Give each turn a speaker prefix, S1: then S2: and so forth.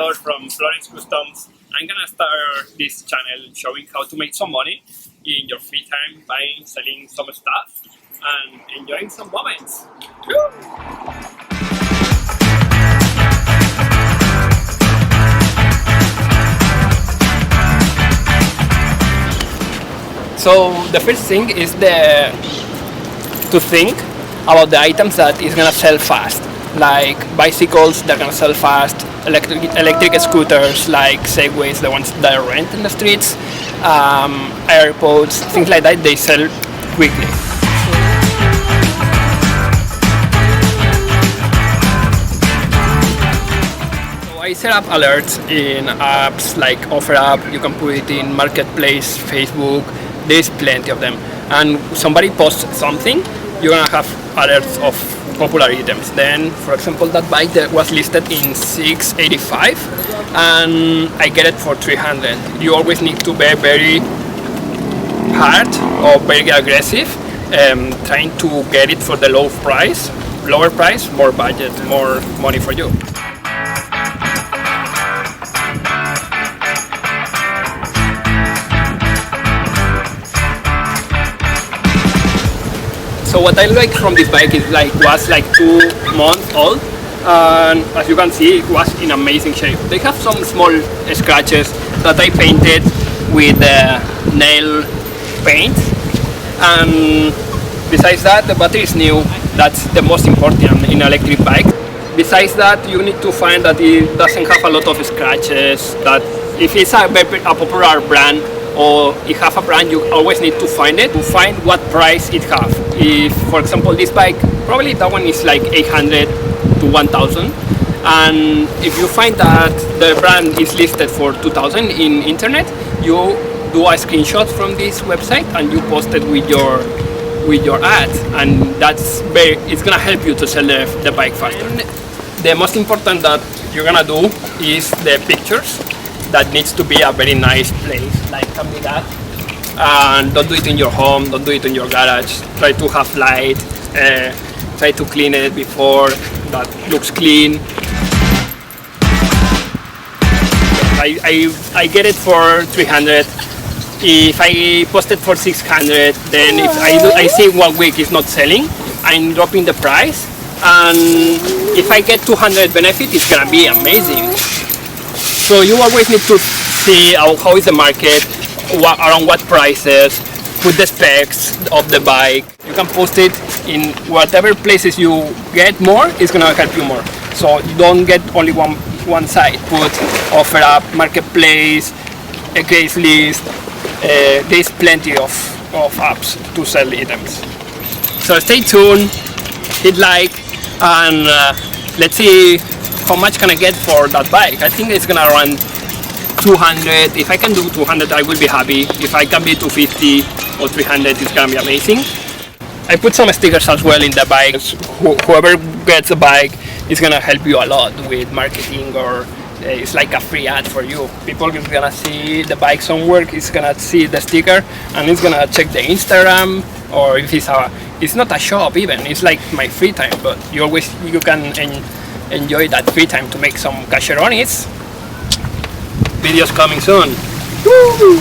S1: Victor from Florence Customs. I'm gonna start this channel showing how to make some money in your free time, buying, selling some stuff, and enjoying some moments.
S2: So the first thing is to think about the items that is gonna sell fast, like bicycles that are gonna sell fast, electric scooters like Segways, the ones that are rent in the streets, AirPods, things like that. They sell quickly. I set up alerts in apps like OfferUp. You can put it in Marketplace, Facebook. There's plenty of them. And somebody posts something, you're gonna have alerts of popular items. Then, for example, that bike that was listed in $685, and I get it for $300. You always need to be very hard or very aggressive, trying to get it for the lower price, more budget, more money for you. So what I like from this bike is was 2 months old, and as you can see, it was in amazing shape. They have some small scratches that I painted with nail paint, and besides that, the battery is new. That's the most important in an electric bike. Besides that, you need to find that it doesn't have a lot of scratches, that if it's a popular brand, or you have a brand, you always need to find what price it have. If, for example, this bike, probably that one is like 800 to 1000, and if you find that the brand is listed for 2000 in internet, you do a screenshot from this website and you post it with your ad, and it's gonna help you to sell the bike faster. The most important that you're gonna do is the pictures. That needs to be a very nice place, like can be that. And don't do it in your home, don't do it in your garage. Try to have light, try to clean it before that looks clean. I get it for 300. If I post it for 600, then if I see 1 week is not selling, I'm dropping the price. And if I get 200 benefit, it's gonna be amazing. So you always need to see how is the market, around what prices, put the specs of the bike. You can post it in whatever places you get more, it's gonna help you more. So you don't get only one side. Put OfferUp, Marketplace, a case list. There's plenty of apps to sell items. So stay tuned, hit like, and let's see how much can I get for that bike. I think it's gonna run 200. If I can do 200, I will be happy. If I can be 250 or 300, it's gonna be amazing. I put some stickers as well in the bike. Whoever gets the bike is gonna help you a lot with marketing, or it's like a free ad for you. People is gonna see the bike somewhere, it's gonna see the sticker, and it's gonna check the Instagram, or if it's not a shop even, it's like my free time, but you can enjoy that free time to make some casheronis. Videos coming soon. Woo!